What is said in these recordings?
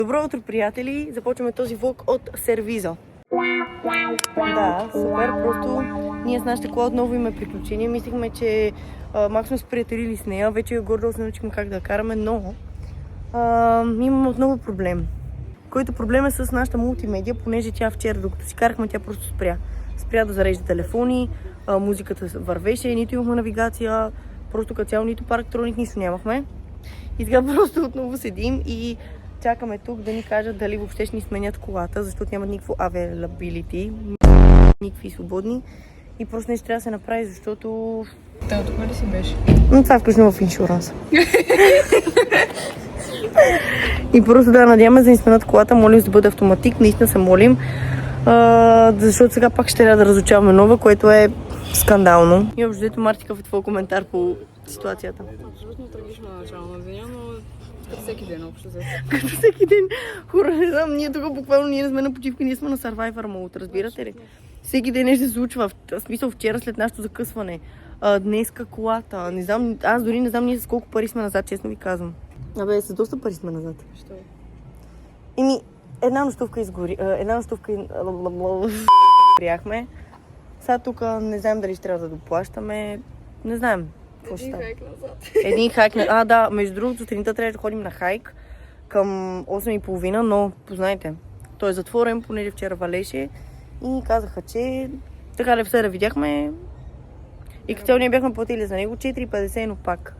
Добро утро, приятели! Започваме този влог от сервиза. Да, супер. Просто ние с нашата кола отново имаме приключения. Мислихме, че малко сме се приятелили с нея. Вече гордо се научихме как да я караме, но имаме отново проблем. Който проблем е с нашата мултимедия, понеже тя вчера, докато си карахме, тя просто спря. Спря да зарежда телефони, музиката вървеше, нито имахме навигация, просто като цяло нито парктроник, нищо нямахме. И сега просто отново седим и чакаме тук да ни кажат дали въобще ще ни сменят колата, защото нямат никакво availability, никакви свободни. И просто нещо трябва да се направи, защото... Да, тук ли си беше? Това е включено в иншуранса. И просто да надяваме да ни сменят колата, молим се да бъде автоматик, наистина се молим. Защото сега пак ще трябва да разучаваме нова, което е скандално. И общо Марти, какъв е твой коментар по ситуацията? Абсолютно трагично начало на деня, но като всеки ден общо взето. Като всеки ден. Хора, не знам, ние тук буквално ние не сме на почивка, ние сме на Survivor Mode, разбирате ли? Всеки ден нещо се случва. В смисъл вчера след нашето закъсване. Днеска колата. Не знам, аз дори не знам ние с колко пари сме назад, честно ви казвам. Абе, с доста пари сме назад. Що? Една нощувка изгори. Една нощувка приехме. Сега тук не знаем дали ще трябва да доплащаме. Не знаем. Един хайк назад. Един хайк на... да, между другото, сутринта трябва да ходим на хайк към 8:30, но познайте, той е затворен, понеже вчера валеше и ни казаха, че така ли все да видяхме и като цяло ние бяхме платили за него 4,50, но пак.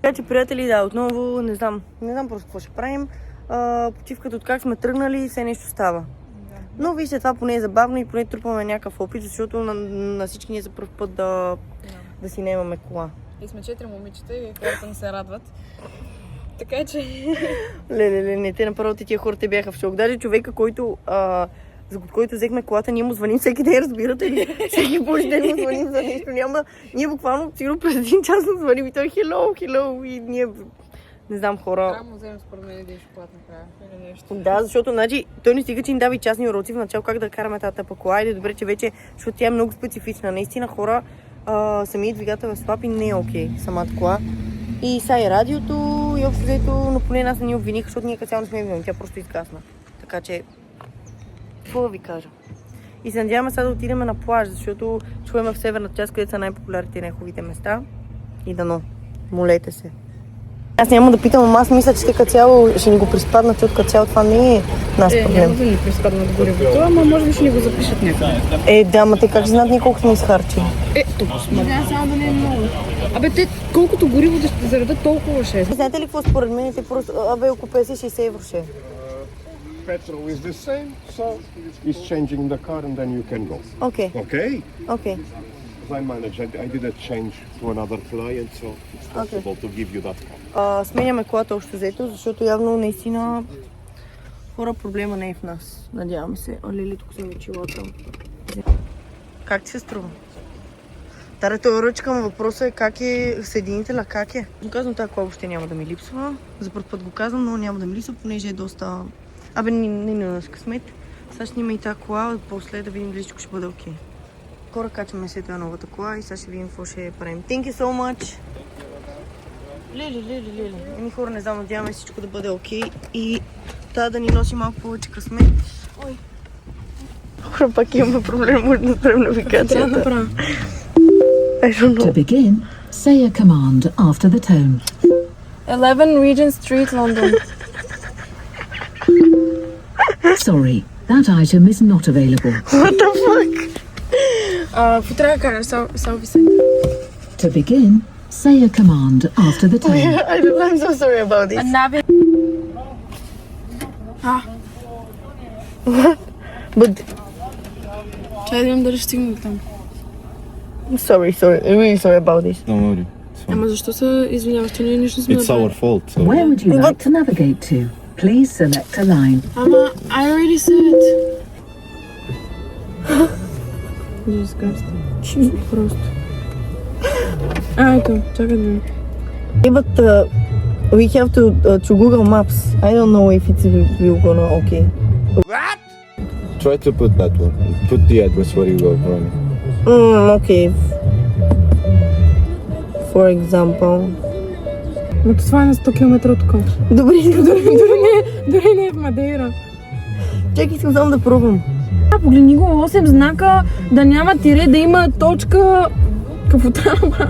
Така че, приятели, да, отново не знам просто какво ще правим. Почивката от как сме тръгнали, все нещо става. Но вижте, това поне е забавно и поне трупаме някакъв опит, защото на всички ние за първ път да си наемаме кола. И сме 4 момичета и хората не се радват. Така че... Не, те направо тия хората бяха в шок. Даже човека, за който взехме колата, ние му звъним всеки ден, разбирате ли? Всеки божи ден му звъним за нещо. Ние буквално сигурно през един час му звъним и той hello и ние... Не знам, хора... Трябва да му вземем според мен един шоколад накрая или нещо. Да, защото той не стига, че ни дава и частни уроци в начало как да караме тази тъпа кола. Или добре, че вече, защото тя е много специфична. Наистина хора, самият двигател е слаб и не е окей самата кола. И сега и радиото, и общо взето, но поне нас не ни обвиниха, защото ние като цяло не сме виновни, тя просто изгасна. Така че, какво да ви кажа? И се надяваме сега да отидем на плаж, защото чуем в северната част, където са най-популярните и най-хубавите места. И дано, молете се. Аз няма да питам, ама аз мисля, че те като цяло ще ни го приспаднат, защото като цяло това не е наш проблем. Няма да ни приспаднат горивото, ама може би ще ни го запишат някъде. Да, ама те как ще знаят ние колко сме изхарчили? Толкова сме. Да, само да не е много. Абе, те колкото гориво да ще заредат, толкова ще е. Знаете ли какво според мен? Те просто, около 50-60 евро ще е. Petrol is the same, so it's changing the car and then you can go. Окей. Okay? I managed. I did a change to another client, so it's possible to give you that car. Сменяме колата общо взето, защото явно наистина хора проблема не е в нас. Надявам се. Лили, тук съм очилата. Как ти се струва? Таре, той ръчка, но въпросът е как е съединителя, как е? Казвам, тази кола въобще няма да ми липсва. За първ път го казвам, но няма да ми липсва, понеже е доста... не на късмет. Сега ще има и тази кола, после да видим дали всичко ще бъде окей. Хора, качваме се тази новата кола и сега ще видим какво ще правим. Thank you so much! Лили. Еми хора, не знам, надяваме всичко да бъде окей и трябва да ни носи малко повече късмет. Ой! Хора, пак имаме проблем, може да спрем навигацията. Трябва да направя. To begin, say a command after the tone. 11 Regent Street, London. Sorry, that item is not available. What the fuck? Какво трябва да кажа? Само ви се. To begin, say a command after the tone. I'm so sorry about this. Нави. But Чай да видим дали ще стигнем там. sorry, really sorry about this. Don't worry. Ама защо се извиняваш, че ние нищо сме It's our fault. So. Where would you like to navigate to? Please select a line. Ама, I already said it. Disgusting. Просто. Ето, чакай да видим. Yeah, but we have to Google Maps. I don't know if it's will gonna okay. Try to put that one. Put the address where you go from. Okay. For example. Но това е на 100 км от тук. Добре, Дори не е в Мадейра. Чакай, искам само да пробвам. Погледни го 8 знака, да няма тире, да има точка. Какво трябва?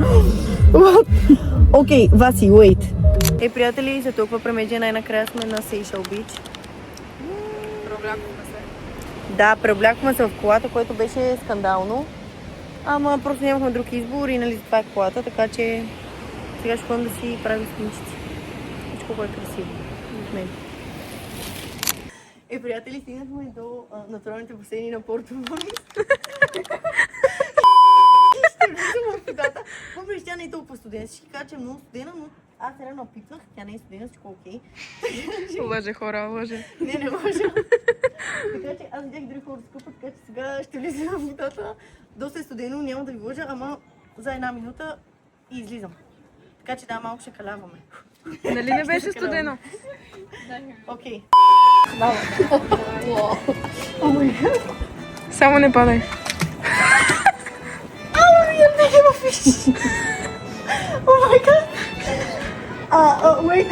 Окей, Васи, wait. Приятели, за толкова премежи най-накрая сме на Сейшел Бич. Преоблякохме се. Да, преобляхме се в колата, което беше скандално. Ама просто нямахме друг избор и нали това е колата, така че сега ще ходим да си правим снимчици. Всичко, което е красиво от мен. Приятели, стигнахме до натуралните басейни на Порто Монис. Ще влизам в водата. Въпреки тя не е толкова студена. Ще кажа, че е много студена, но аз реално опитвах. Тя не е студена, всичко окей. Лъже хора, лъже. Не лъжа. Така че аз видях други хора скъпа, така че сега ще влизам в водата. Доста е студено, няма да ви лъжа, ама за една минута и излизам. Така че да, малко ще каляваме. Нали не беше студено? Окей. Само не падай. Oh my god! Wait.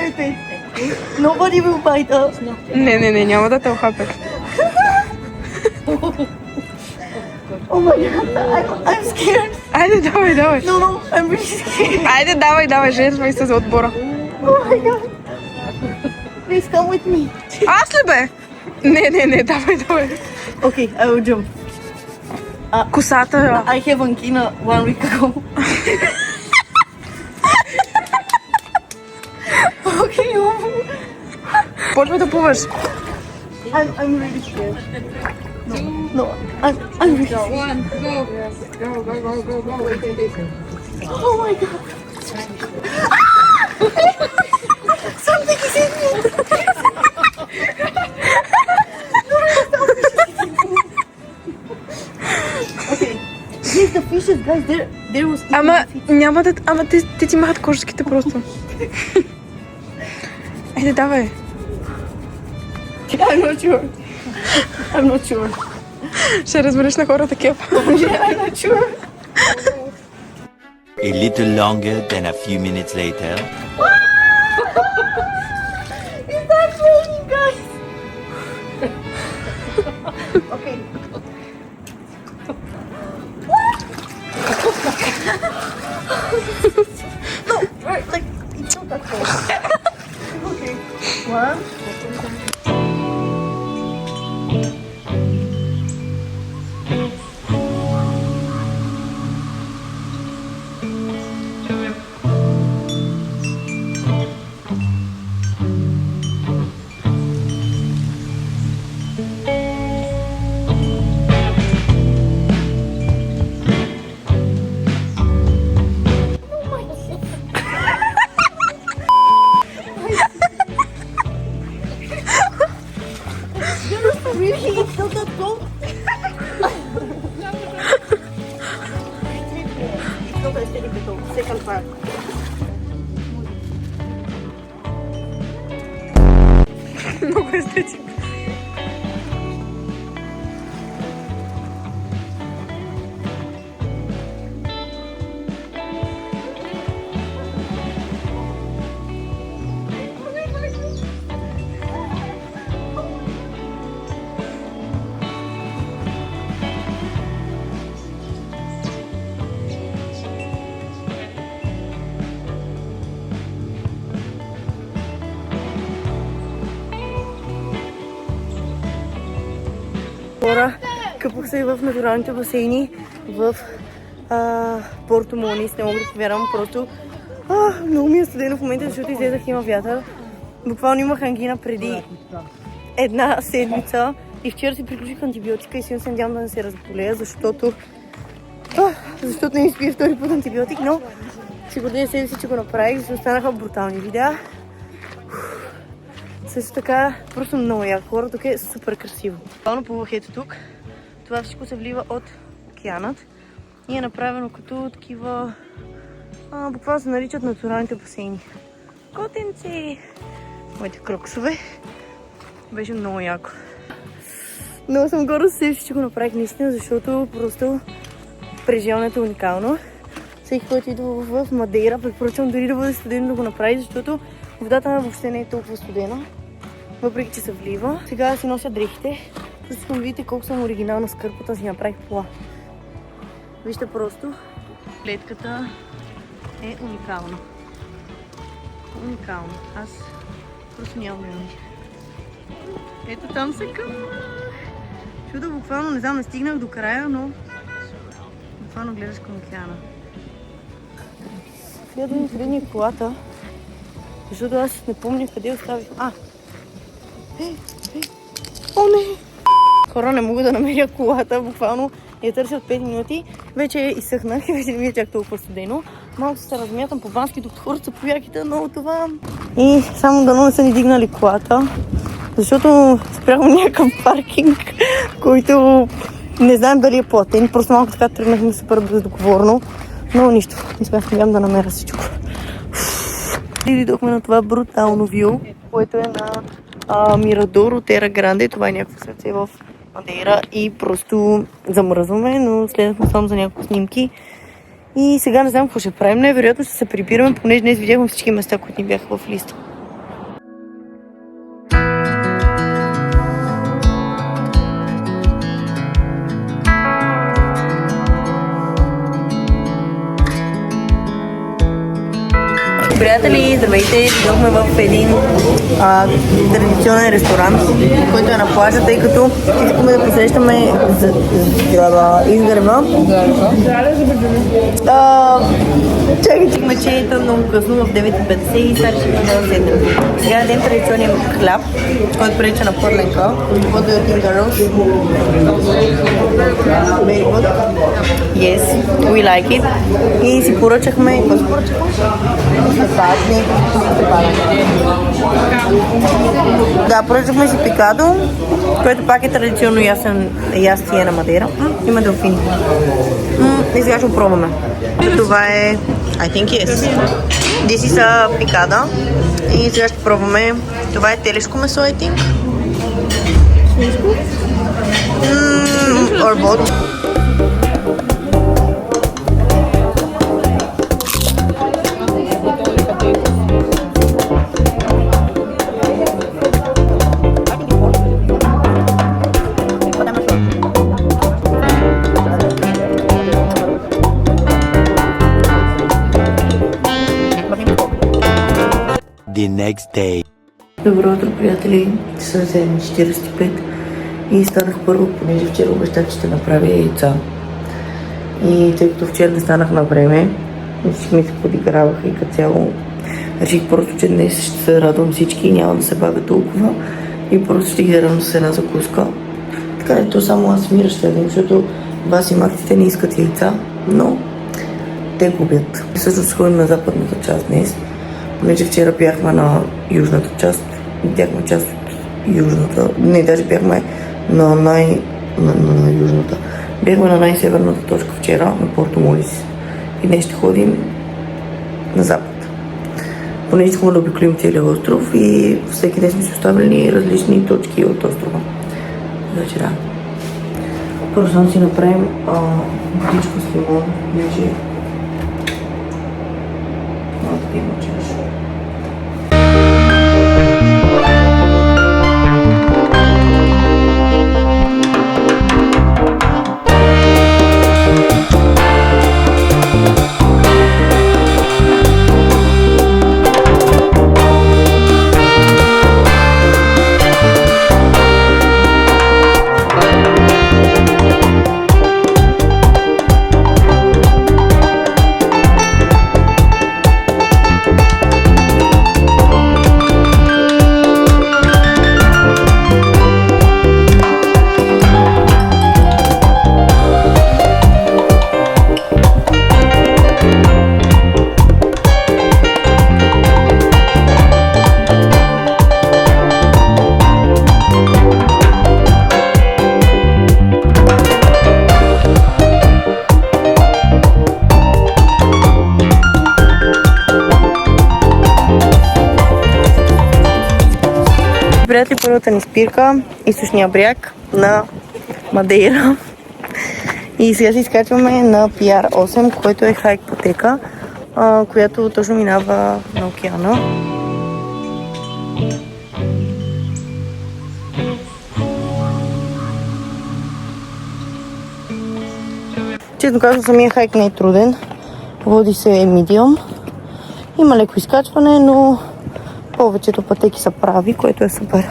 Nobody will bite us. Не, няма да те охапят. Oh my god, I'm scared. Айде, давай. No, I'm really scared. Айде, давай, жертвай се за отбора. Oh my god. Please come with me. Аз ли бе? Не, давай. Okay, I will jump. Косата. I have angina 1 week ago. Okay, Почва да плуваш. I'm really scared. No, I'm really scared. Oh my god. Something is in me. Okay. Here's the fishes, guys. There was. Няма да... Ама те ти махат кожичките просто. Айде, давай. I'm not sure. Ще разбереш на хората кеп. I'm not sure. A little longer than a few minutes later. Is that raining, guys? Okay. No, like it's not that cold. Okay. One. Really? It's not that cold? It's not aesthetically cold. Second part. Много естетик. Хора, къпах се в натуралните басейни в Порто Монис. Не мога да повярвам, просто много ми е студено в момента, защото излезах, има вятър. Буквално имах ангина преди една седмица и вчера си приключих антибиотика и силно се надявам да не се разболея, защото не ми спия втори път антибиотик, но си гордея себе си, че го направих, защото останаха брутални видеа. Също така, просто много яко. Хора, тук е супер красиво. Буквално плувах ето тук. Това всичко се влива от океанът и е направено като такива, буквално се наричат натуралните басейни. Котенци! Моите кроксове. Беше много яко. Много съм горда с себе си, че го направих наистина, защото просто преживяването е уникално. Всеки, който идва в Мадейра, препоръчвам дори да бъде студено да го направи, защото водата въобще не е толкова студена. въпреки че се влива. Сега си нося дрехите. Просто видите колко съм оригинална с кърпата, си направих пола. Вижте просто. Клетката е уникална. Уникална. Аз просто нямам време. Ето там се къмнах. Чудо, буквално, не знам, не стигнах до края, но буквално гледаш към океана. Сега да ми къде е колата, защото аз не помня къде оставих. О, не! Хора, не мога да намеря колата, буквално я търся от 5 минути. Вече изсъхнах и вече не ми е чак толкова студено. Малко се размятам по бански, докато хората са по яките, но това. И само дано не са ни дигнали колата, защото спряхме някакъв паркинг, който не знаем дали е платен. Просто малко така тръгнахме супер бездоговорно, но нищо. Не смятам да намеря всичко. И дойдохме на това брутално вю, което е на Мирадор от Тера Гранде. Това е някакво сърце в Мадейра и просто замръзваме, но следвахме само за няколко снимки. И сега не знам какво ще правим. Невероятно ще се прибираме, понеже днес видяхме всички места, които ни бяха в листа. Приятели, здравейте! Дойдохме в един традиционен ресторант, който е на плажа, тъй като искаме да посрещаме изгрева. Чакайте, че е много късно в 9:50 и сега ще да седнем. Сега ядем традиционен хляб, който прилича на пърленка, който е от Ingaros. Very good. Yes, we like it. И си поръчахме... Какво си поръчахме? Да, поръчахме си пикадо, което пак е традиционно ястие на Мадейра. Има делфини. И сега ще го пробваме. Това е... I think yes. This is a picada. И сега ще пробваме... Това е телешко месо, I think. Or both. The next day. Добро утро, приятели. Са 7:45 и станах първо, понеже вчера обещах, че ще направя яйца. И тъй като вчера не станах на време, всички ми се подиграваха и като цяло реших просто, че днес ще се радвам всички и няма да се бавя толкова и просто ще ги дадам с една закуска. Така е, то само аз мира ще ядем, защото вас и мактите не искат яйца, но те губят. Всъщност ходим на западната част днес. Понеже вчера бяхме на южната част, бяхме част от южната, не, даже бяхме на южната. Бяхме на най-северната точка вчера, на Порто Молис. И днес ще ходим на запад. Понеже искаме да обиколим целия остров и всеки ден сме си оставили различни точки от острова. Значи да. Първо само си направим водичка с лимон, понеже малко да има чаш. Приятели, първата ни спирка, източния бряг на Мадейра. И сега се изкачваме на PR8, който е хайк пътека, която точно минава на океана. Честно казвам, самия хайк не е труден. Води се medium. Има леко изкачване, но повечето пътеки са прави, което е супер.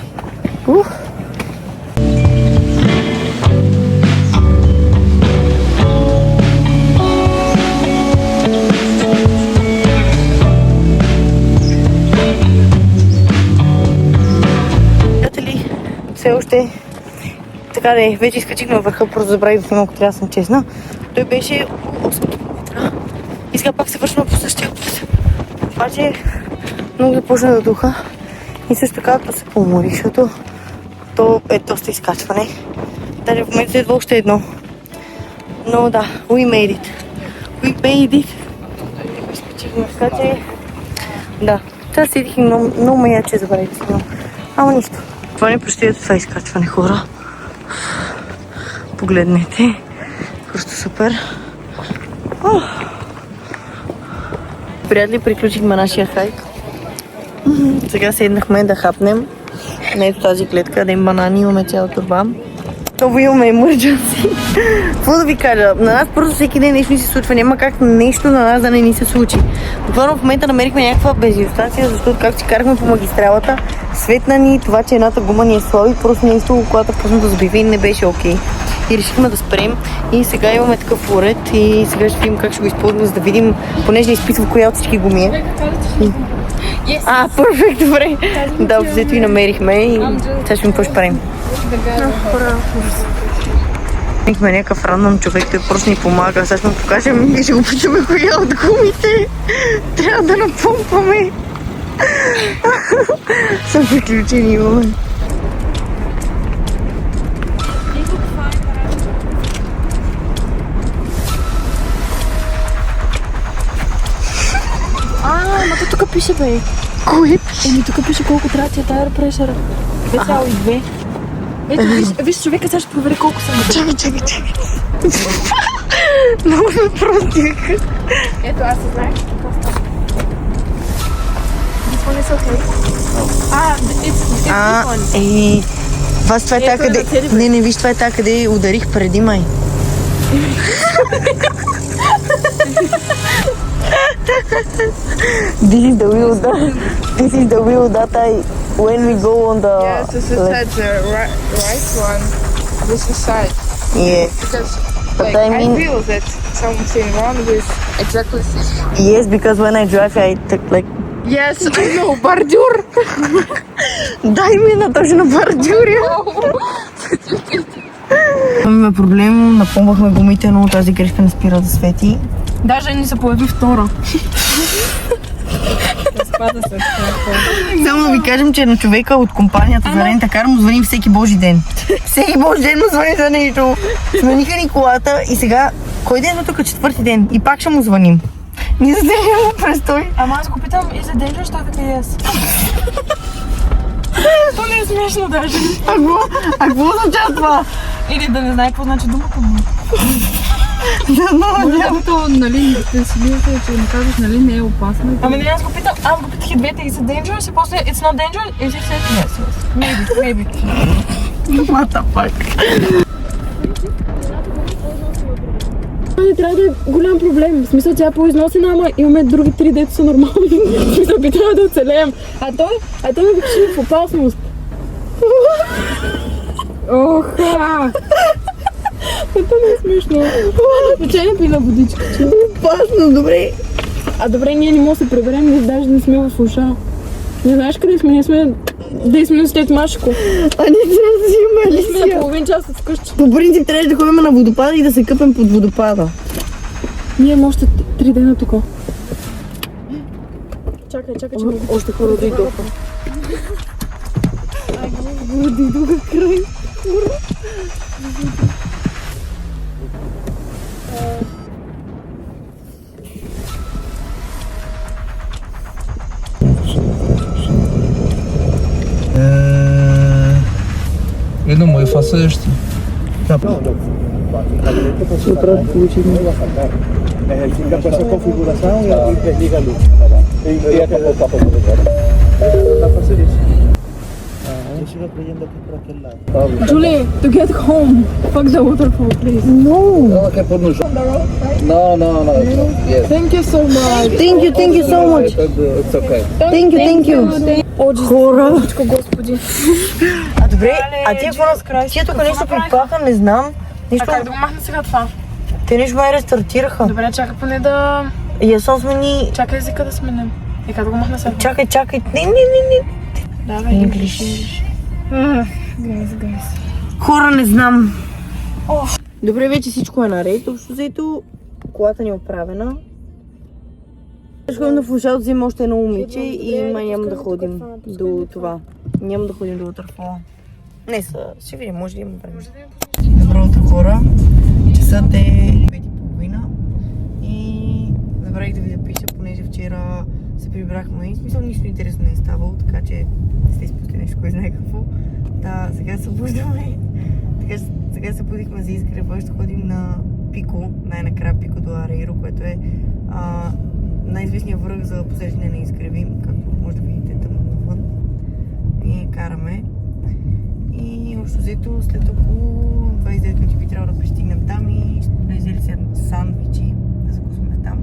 Приятели, все още така не, вече изкачихме върха, просто забравих да снимам, ако трябва да съм честна. Той беше около 8 км. И сега пак се вършваме по същия път. Обаче много започна да духа и също така да се помори, защото то е доста изкачване. Даже в момента следва още едно. Но да, we made it. We made it. Изкачихме, така че да. Сега седих и много ме яче забравих да снимам. Ама нищо. Това не предстои това изкачване, хора. Погледнете. Просто супер. Приятели, приключихме нашия хайк. Сега седнахме да хапнем. На ето тази клетка, да им банани, имаме цяла турба. Това имаме emergency. Какво да ви кажа? На нас просто всеки ден нещо ни се случва. Няма как нещо на нас да не ни се случи. Буквално в момента намерихме някаква бензиностанция, защото както си карахме по магистралата, светна ни това, че едната гума ни е слаба и просто нещо, когато пусна да сбива и не беше окей. И решихме да спрем и сега имаме такъв уред и сега ще видим как ще го използваме, за да видим, понеже изпитва коя от всички гуми е. Перфект, добре. Да, взето и намерихме и сега ще видим какво ще правим. Имахме някакъв рандом човек, той просто ни помага. Сега ще му покажем и ще го питаме коя от гумите трябва да напомпаме. Съм приключени имаме. Ама тук пише, бе. Кое пише? Еми, тук пише колко трябва ти е тайр прешъра. 2,2. Ето, виж, човека сега ще провери колко съм. Чакай. Много ме простих. Ето, аз се знаех. This one is okay. It's this one. Вас това е така къде... Не, виж, това е така къде ударих преди май. This is the wheel that I when we go on the Yes, this is the right one. This is side. Yeah. Because But like, I mean- I feel that something wrong with exactly this one. Yes, because when I drive I take like Yes, I know, бордюр. дай ми точно бордюри. Имаме проблем, напомпахме гумите, но тази грешка не спира да свети. Даже ни се появи втора. Само да ви кажем, че на човека от компанията за рент-а-кар му звъни всеки божи ден. Всеки божи ден му звъни за нещо. Смениха ни колата и сега, кой ден е тук? 4-ти ден. И пак ще му звъним. Ние за ден му престой. Ама аз го питам и за ден, що така и аз. То не е смешно даже. А какво означава това? Или да не знае какво значи думата му. Може да то, нали, да си мислите, че му казваш, нали, не е опасно. Ами не, аз го питах и двете, и за dangerous, и после it's not dangerous, и си said yes. Maybe. What the fuck? Не трябва да е голям проблем. В смисъл, тя е по-износена, ама имаме други 3 дето са нормални. В смисъл, би трябва да оцелеем. А той ме викаше в опасност. Оха! Това не е смешно. Пече не пина водичка. Опасно, добре. Добре, ние не можем да се приберем, ние даже не сме в уша. Не знаеш къде сме? Ние сме 10 минути след Машко. Ние трябва да си имаме Ние сме половин час от вкъщи. По принцип трябваше да ходим на водопада и да се къпем под водопада. Ние имаме още 3 дена тук. Чакай, че Още хора дойдоха. хора дойдоха край. Ele não, eu faço este. Fica com essa configuração e desliga a luz. E acabou o papo agora. Dá para fazer isso. Julie, to get home. Fuck the waterfall, please. No. No, yes. Thank you so much. Thank you so much. It's okay. Thank you. Хора. Господи. А добре, тия тук нещо припаха, не знам. Нищо, Как да го махна сега това? те нещо май рестартираха. Добре, чакай поне да... И я съм смени... Чакай езика да сменим. И как да го махна сега? Чакай. Не. Давай, English. Грейс. Хора, не знам. Добре, вече всичко е наред. Общо взето, колата ни е оправена. Ще ходим на Фуншал, взема още едно момиче и май няма да ходим до това. Няма да ходим до Waterfall. Не са, ще видим, може да има време. Добро утро, хора. Часът е 5:30 и забравих да ви запиша, понеже вчера се прибрахме. В смисъл, нищо интересно не е ставало, така че не сте изпускали нещо, кой знае какво. Да, сега се обуждаме. Сега се будихме за изгрева, ще ходим на Пико, най-накрая Пико до Арейро, което е най-известният връх за посрещане на изгреви, както може да видите там навън. И караме. И общо взето след около 29 минути би трябвало да пристигнем там и ще взели се сандвичи да закусваме там.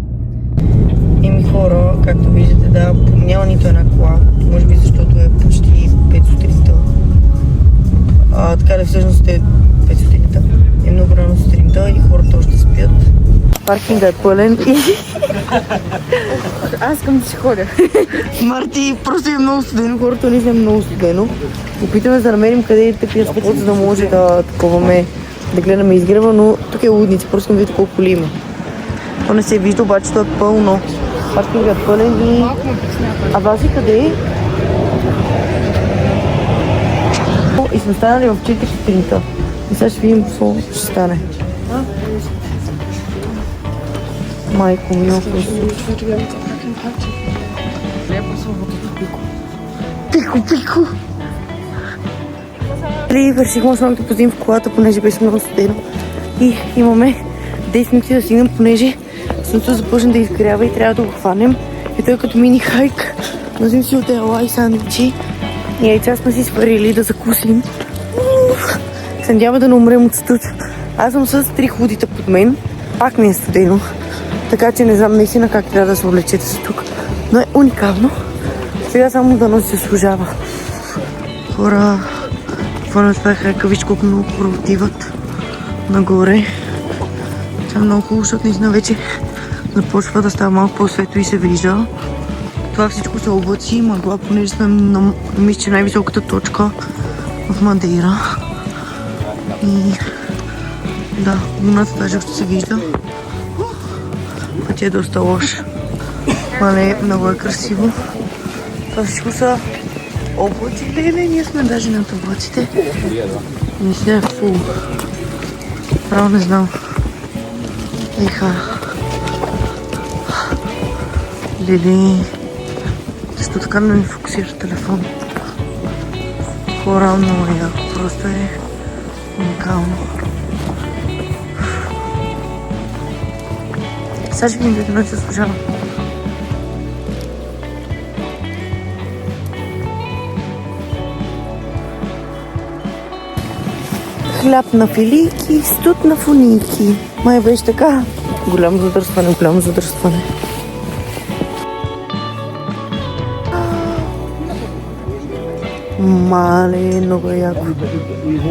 Еми хора, както виждате, да, няма нито една кола, може би защото е почти 5 сутринта. Така да всъщност е 5 сутринта. Е много рано сутринта и хората още спят. Паркингът е пълен и... Аз искам да си ходя. Марти, просто е много студено, хората не е много студено. Опитаме да намерим къде е тъпия спот, за да може да таковаме, да гледаме изгрева, но тук е лудница, просто да видите колко ли има. То не се вижда, обаче то е пълно. Паркингът е пълен и... А Васи къде е? И сме станали в 4 сутринта. И сега ще видим какво ще стане. Майко ми, Пико! Вършихме основното позим в колата, понеже беше много студено. И имаме 10 минути да стигнем, понеже слънцето започна да изгрява и трябва да го хванем. И той като мини хайк, носим си отела и сандвичи. И яйца сме си сварили да закусим. Се надява да не умрем от студ. Аз съм с 3 худита под мен. Пак ми е студено. Така че не знам наистина как трябва да се облечете си тук. Но е уникално. Сега само да носи се служава. Хора, това не успяха, виж колко много хора отиват нагоре. Това е много хубаво, защото наистина вече започва да става малко по-светло и се вижда. Това всичко са облаци и мъгла, понеже сме на мисля, най-високата точка в Мадейра. И да, луната даже още се вижда. Пътя е доста лош. Але много е красиво. Това всичко са облаци. Леле, ние сме даже над облаците. Наистина е фул. Право не знам. Еха. Леле. Защо така не ми фокусира телефон? Хора, много яко. Просто е уникално. Сега ще видим дето се служава. Хляб на филийки, студ на фунийки. Май беше така. Голямо задръстване. Мале, много е яко.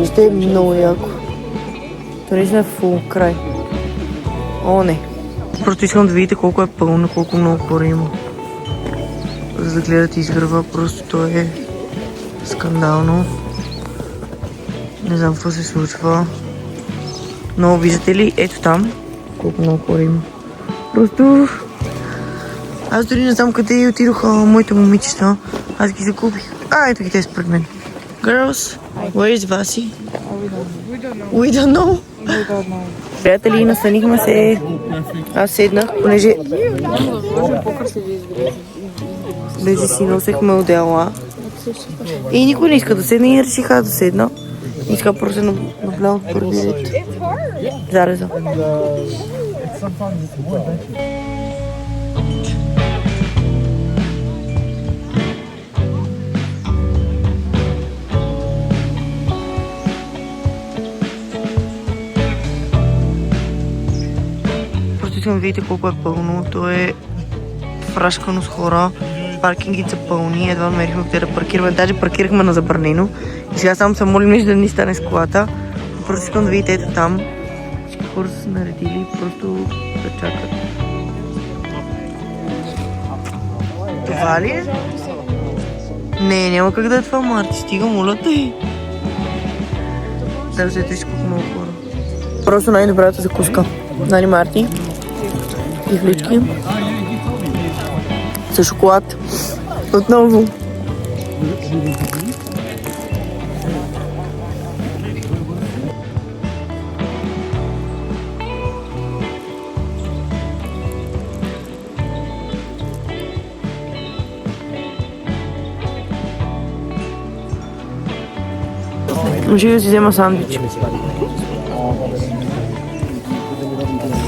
Ще е много яко. Това не е фул край. О, не. Просто искам да видите колко е пълно, колко много хора има. За да гледате изгрева, просто то е скандално. Не знам какво се случва. Но виждате ли, ето там, колко много хора има. Просто... Аз дори не знам къде отидоха моите момичета. Аз ги загубих. Ето ги те спред мен. Girls, where is Vasi? We don't know. Приятели, настанихме се. Аз седнах, понеже... Беше си носехме отдела. И никой не иска да седне и решиха да седна. Иска просто да наблюдавам от първи ред. Зареза. искам да видите колко е пълно. То е фрашкано с хора. Паркингите са пълни. Едва намерихме къде да паркираме. Даже паркирахме на забранено. И сега само се молим нещо да ни стане с колата. Просто искам да видите ето там. Всички хора са се наредили просто да чакат. Това ли е? Не, няма как да е това, Марти. Стига, моля те. Да взете си колко много хора. Просто най-добрата закуска. Нали, Марти? Пихлички. С шоколад. Отново. Може да си взема сандвич.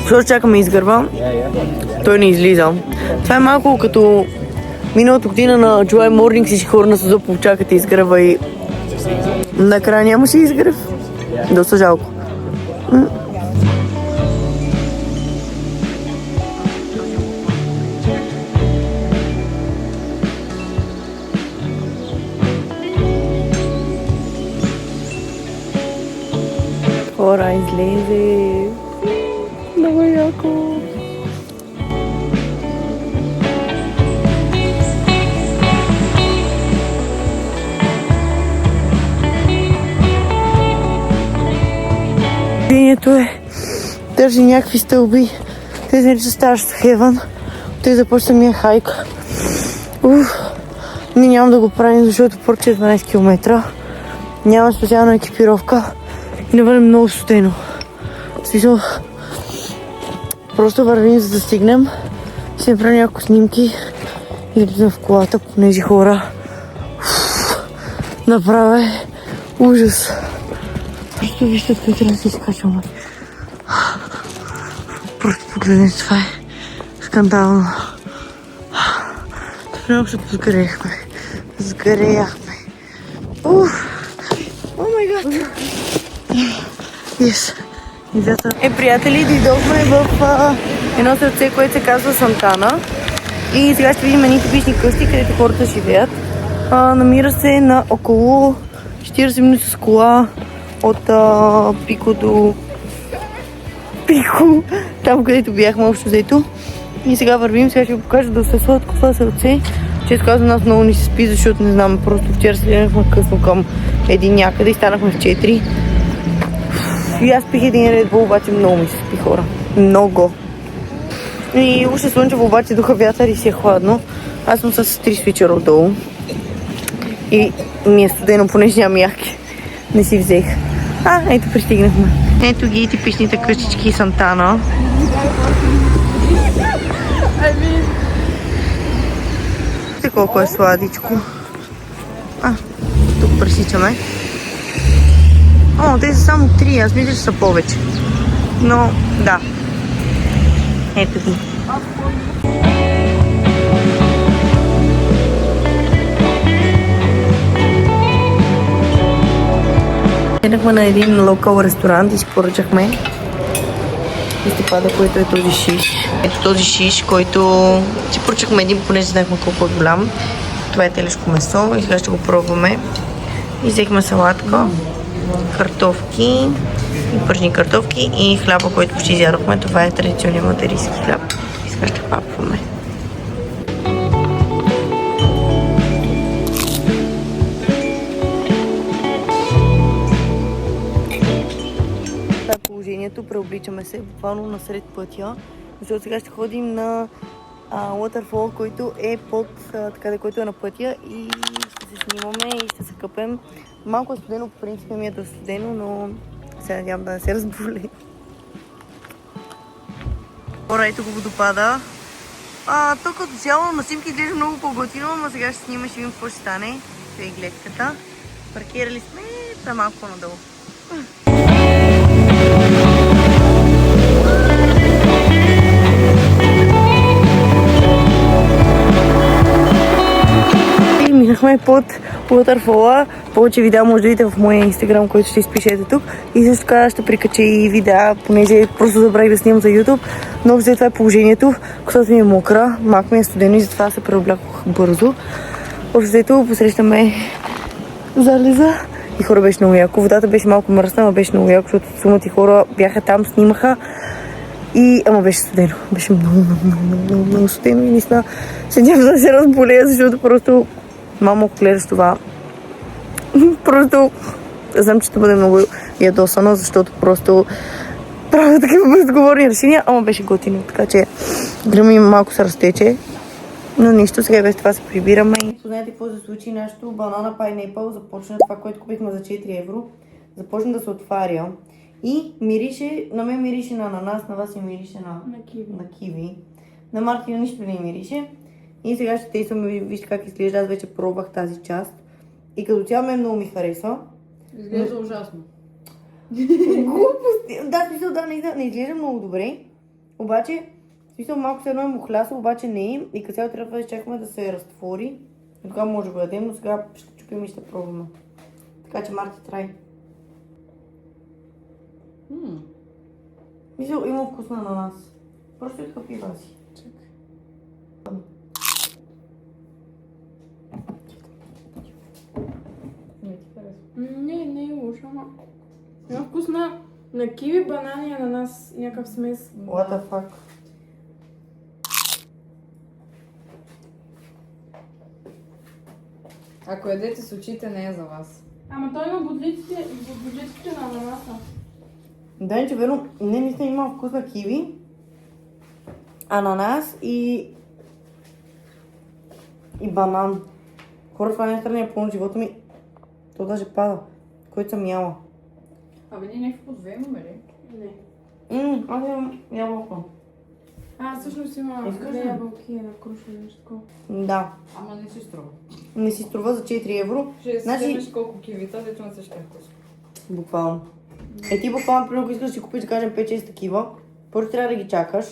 Защото чакаме изгърба, той не излиза. Това е малко като миналата година на July Morning, всички хора на СУЗО получакате изгърба и накрая нямаше изгръв. Доста жалко. Хора, излезе. Много яко. Движението е държи някакви стълби. Те се наричат Stars to Heaven. Той започва самия хайк. Ние няма да го правим, защото поръча е 12 км. Няма специална екипировка. И навън е много студено. В смисъл, просто вървим, за да стигнем. Ще направим няколко снимки и да влизам в колата, понеже хора. Направо е ужас. Просто вижте откъде трябва да се изкачваме. Просто погледнете, това е скандално. Много ще сгоряхме. Сгоряхме. О май гад. Yes. Приятели, дойдохме в едно сърце, което се казва Сантана. И сега ще видим едни типични къщи, където хората живеят. Намира се на около 40 минути с кола от Пико до Пико, там където бяхме общо взето. И сега вървим, сега ще ви покажа да се сладко това сърце. Често казвам, нас много ни се спи, защото не знам, просто вчера следнахме късно към един някъде и станахме в 4. И аз пих един Red Bull, обаче много ми се спи, хора. Много. И уж е слънчево, обаче духа вятър и си е хладно. Аз съм с 3 свичера отдолу. И ми е студено, понеже нямам яки. Не си взех. Ето пристигнахме. Ето ги типичните къщички Сантана. Вижте колко е сладичко. Тук пресичаме. Те са само 3, аз мисля, че са повече. Но, да. Ето ги. Седнахме на един локал ресторант и си поръчахме листопада, който е този шиш. Ето този шиш, който си поръчахме един, понеже знаехме колко е голям. Това е телешко месо и сега ще го пробваме. И взехме салатка, картофки, и пържени картофки и хляба, който почти изядохме. Това е традиционният материйски хляб. И сега ще папваме. Това е положението, преобличаме се буквално насред пътя, защото сега ще ходим на Waterfall, който е под така, който е на пътя и ще се снимаме и ще се къпем. Малко е студено, по принцип ми е да студено, но се надявам да не се разболе. Хора, ето го водопада. Тук като цяло на снимки изглежда много по-готино, но сега ще снимаме, ще видим какво ще стане. Това е гледката. Паркирали сме, та малко по-надолу. Минахме под Waterfall. Повече видеа може да видите в моя инстаграм, който ще изпишете тук. И също така ще прикача и видеа, понеже просто забравих да снимам за YouTube. Но за това е положението. Косата ми е мокра, малко ми е студено и затова се преоблякох бързо. Общо посрещаме залеза и хора беше много яко. Водата беше малко мръсна, но беше много яко, защото сумати хора бяха там, снимаха. Ама беше студено. Беше много студено и наистина се няма да се разболея, защото просто малко гледаш това. Просто знам, че ще бъде много ядосана, защото просто правя такива безговорни решения, ама беше готино, така че гръм ми малко се разтече. Но нищо, сега без това се прибираме. Знаете какво се случи? Нашето банана пайнепъл започна това, което купихме за 4 евро. Започна да се отваря. И мирише, на мен мирише на ананас, на вас и мирише на киви. На Мартина нищо не мирише. И сега ще тестваме, вижте как изглежда, аз вече пробвах тази част. И като цяло мен много ми харесва. Изглежда ужасно. Глупости! Да, смисъл, да, не изглежда много добре. Обаче, смисъл малко се едно е мухляса, обаче не е. И като цяло трябва да изчакаме да се разтвори. И тогава може да го ядем, но сега ще чупим и ще пробваме. Така че Марти, трай. Мисля, има вкусна на нас. Просто откъпи васи. Чакай. Не е лошо, ама има вкус на киви, банани, ананас, някакъв смес. What the fuck? Ако ядете с очите, не е за вас. Ама той има бодлиците на ананаса. Да, че верно, не наистина има вкус на киви, ананас и банан. Хора, това не е странния пълно живота ми. То даже пада, който съм яла. Абе, ние някакво две имаме ли? Не. Аз имам ябълко. Всъщност има две ябълки, една круша и нещо такова. Да. Ама не си струва. Не си струва за 4 евро. Ще Значи- вземеш колко кивита, дето на същия вкус. Буквално. Ти буквално, примерно, ако искаш да си купиш, да кажем 5-6 такива, първо трябва да ги чакаш.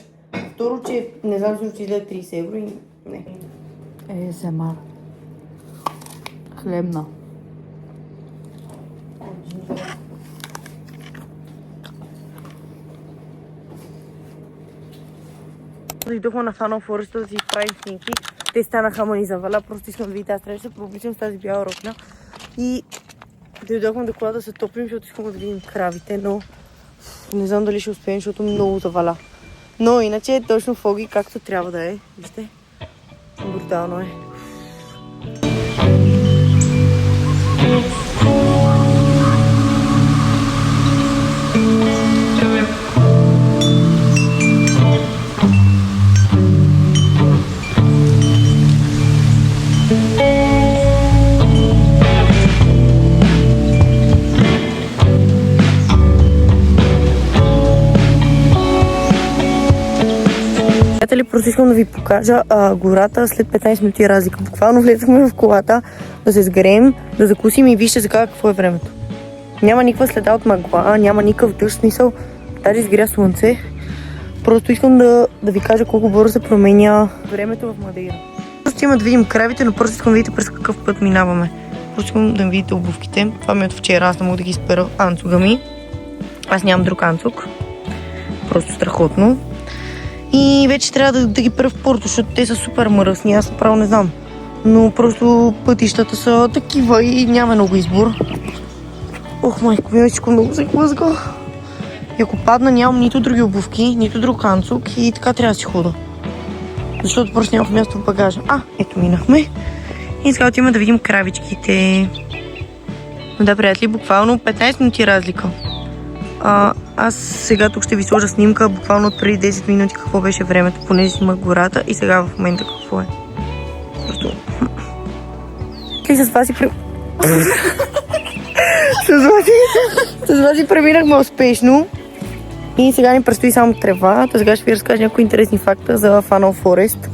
Второ, че не знам, че ще излезе 30 евро и не. ASMR. Хлебна. Дойдохме на Фанал Форест да си правим снимки. Те станаха ама ни заваля, просто искам да видите, аз трябваше да се прообличам с тази бяла рокля. И дойдохме до кола да се топлим, защото искаме да видим кравите, но не знам дали ще успеем, защото много заваля. Но иначе е точно фоги както трябва да е. Вижте, брутално е. Приятели, просто искам да ви покажа гората след 15 минути разлика. Буквално влезахме в колата да се сгреем, да закусим и вижте сега какво е времето. Няма никаква следа от мъгла, няма никакъв дъжд, смисъл, даже изгря слънце. Просто искам да ви кажа колко бързо се променя времето в Мадейра. Просто има да видим кравите, но просто искам да видите през какъв път минаваме. Просто искам да видите обувките. Това ми е от вчера, аз не мога да ги изпера анцуга ми. Аз нямам друг анцуг. Просто страхотно. И вече трябва да ги пера в порто, защото те са супер мръсни, аз направо не знам. Но просто пътищата са такива и няма много избор. Ох, майко ми, всичко много се хлъзга. И ако падна, нямам нито други обувки, нито друг анцуг и така трябва да си хода. Защото просто нямах място в багажа. Ето минахме. И сега отиваме да видим кравичките. Да, приятели, буквално 15 минути разлика. Аз сега тук ще ви сложа снимка буквално от преди 10 минути какво беше времето, понеже има гората и сега в момента какво е. Просто... И с вас и преминахме успешно. И сега ни предстои само трева. Сега ще ви разкажа някои интересни факта за Фанал Форест.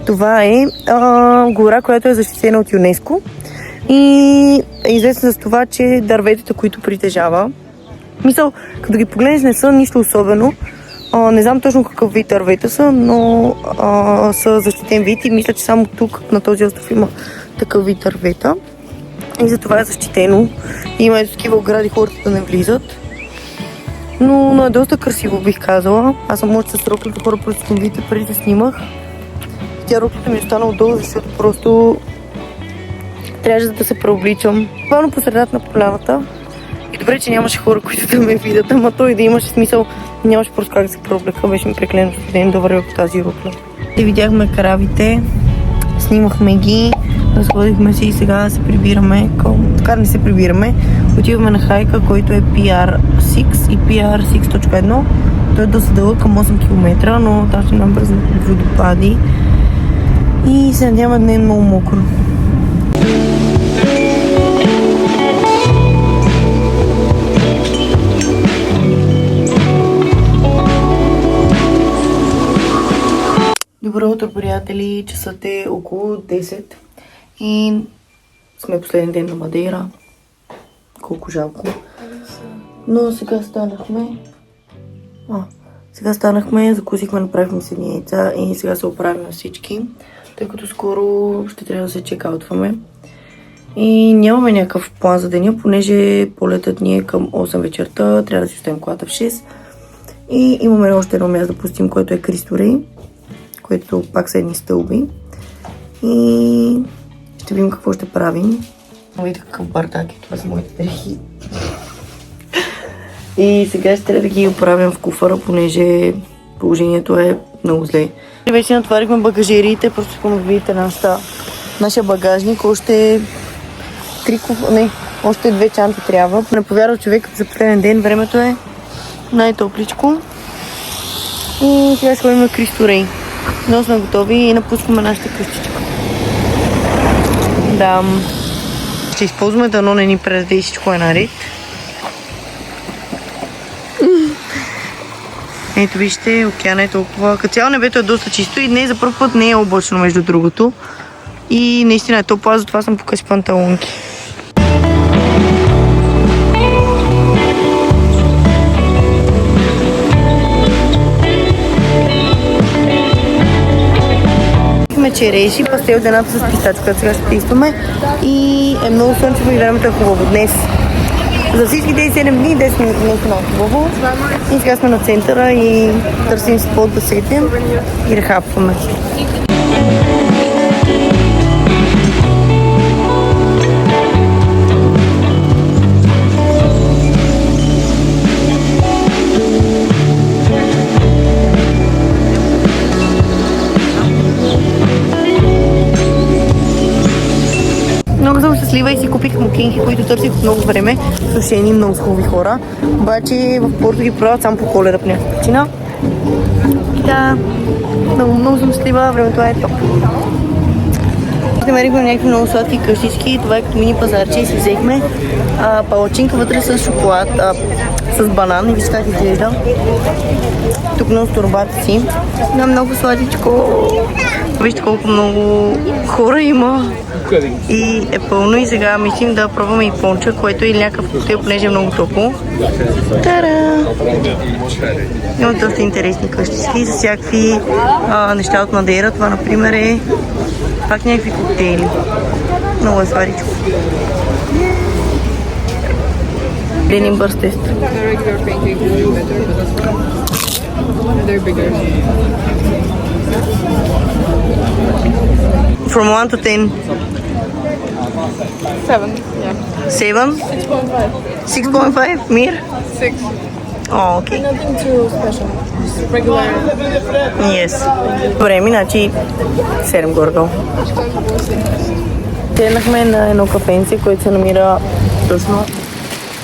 Това е гора, която е защитена от ЮНЕСКО. И е известна за това, че дърветата, които притежава, мисъл, като ги погледнеш, не са нищо особено. Не знам точно какъв вид дървета са, но са защитен вид и мисля, че само тук на този остров има такъв вид дървета. и затова е защитено. Има ето такива огради, хората да не влизат. Но е доста красиво, бих казала. Аз съм още с роклята, хора, просто съм видите, преди да снимах. Тя роклята ми остана отдолу, защото просто трябваше да се преобличам. Буквално по средата на поляната. И добре, че нямаше хора, които да ме видят, ама той да имаше смисъл, нямаше просто как да се преоблека, беше ми преклено студен да вървя по тази рукла. И видяхме каравите, снимахме ги, разходихме се и сега се прибираме към... Така не се прибираме, отиваме на хайка, който е PR6 и PR6.1. Той е доста дълъг, към 8 км, но там ще имам бързо водопади и се надяваме да не е много мокро. Добро утро, приятели! Часът е около 10 и сме последния ден на Мадейра. Колко жалко. Но сега станахме. Закусихме, направихме си яйца и сега се оправим всички, тъй като скоро ще трябва да се чекаутваме. И нямаме някакъв план за деня, понеже полетът ни е към 8 вечерта, трябва да си оставим колата в 6. И имаме още едно място да пустим, което е Кристо Рей, което пак са едни стълби. И ще видим какво ще правим. Видите какъв бардак е, това са моите дрехи. И сега ще трябва да ги оправям в куфара, понеже положението е много зле. Вече натварихме багажериите, просто искам да видите нашия багажник. Още 2 чанти трябва. Не повярва човек за последен ден, времето е най-топличко. И сега сходим на Кристо Рей. Много сме готови и напускаме нашата къщичка. Да. Ще използваме дано не ни предаде и всичко е наред. Ето вижте, океана е толкова... Като цяло небето е доста чисто и днес за първ път не е облачно, между другото. И наистина е топло, аз затова съм покъси панталонки. Череши, пастел от едната с пистачка, която сега ще тестваме. И е много слънчево и времето е хубаво днес. За всички тези 7 дни 10 минути днес е много хубаво. И сега сме на центъра и търсим спот да седим и да хапваме. Много съм щастлива и си купих мукинки, които търсих от много време. Сушени, много хубави хора. Обаче в Порто ги продават само по Коледа по някаква причина. Да, много съм щастлива, времето е топ. Намерихме някакви много сладки къщички. Това е като мини пазарче и си взехме палачинка вътре с шоколад, с банан и вижте как изглежда. Тук много с торбата си. Да, много сладичко. Вижте колко много хора има. И е пълно и сега мислим да пробваме и понча, което е някакъв коктейл, понеже е много топло. Тара! Има доста интересни къщички за всякакви неща от Мадейра. Това, например, е пак някакви коктейли. Много е сладичко. Един бърз тест. From 1 to 10. 7, yeah. 7? 6.5? Mir? 6. Oh, okay. Nothing too special. Just regular. Yes. Добре, значи 7 гордо. Седнахме на едно кафенце, което се намира точно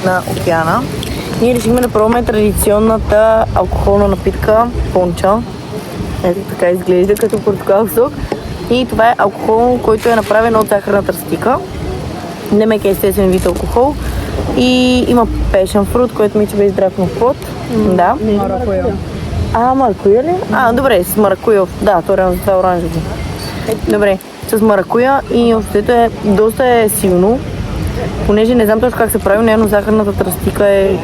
на океана. Ние решихме да пробваме традиционната алкохолна напитка понча. Ето така изглежда, като портокал сок. И това е алкохол, който е направен от захарна тръстика. Немек е естествен вид алкохол. И има passion fruit, който ми че бе издракнал плод. Да. Маракуя. Маракуя ли? Добре, с маракуя. Да, това е оранжево. Добре, с маракуя и общото е доста силно. Понеже не знам точно как се прави, но захарната тръстика е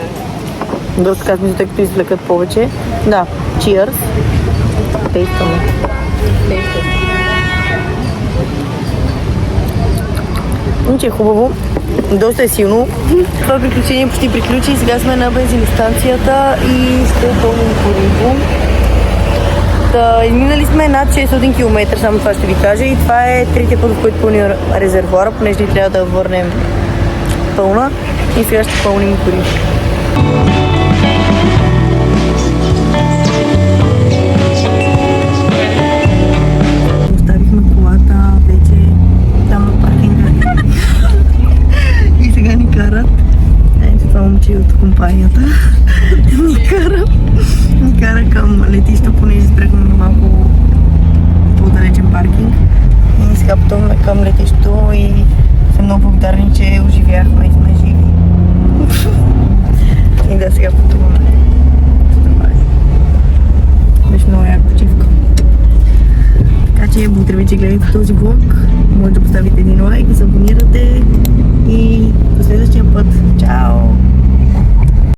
доста така смисъл, тъй като извлекат повече. Да, cheers. Тействаме. Иначе е хубаво. Доста е силно. Това приключение почти приключи. Сега сме на бензиностанцията и ще пълним гориво. Изминали сме над 600 км, само това ще ви кажа. И това е третия път, в който пълним резервуара, понеже ни трябва да върнем пълна. И сега ще пълним гориво. Оставихме колата вече там на паркинга. И сега ни карат. Ето това момче от компанията. Ни кара към летището, понеже спряхме на малко по-далечен паркинг. И сега пътуваме към летището и съм много благодарни, че оживяхме и сме живи. И да, сега пътуваме. Беше много яка почивка. Така че благодаря ви, че гледате този влог. Може да поставите един лайк, да се абонирате и до следващия път. Чао!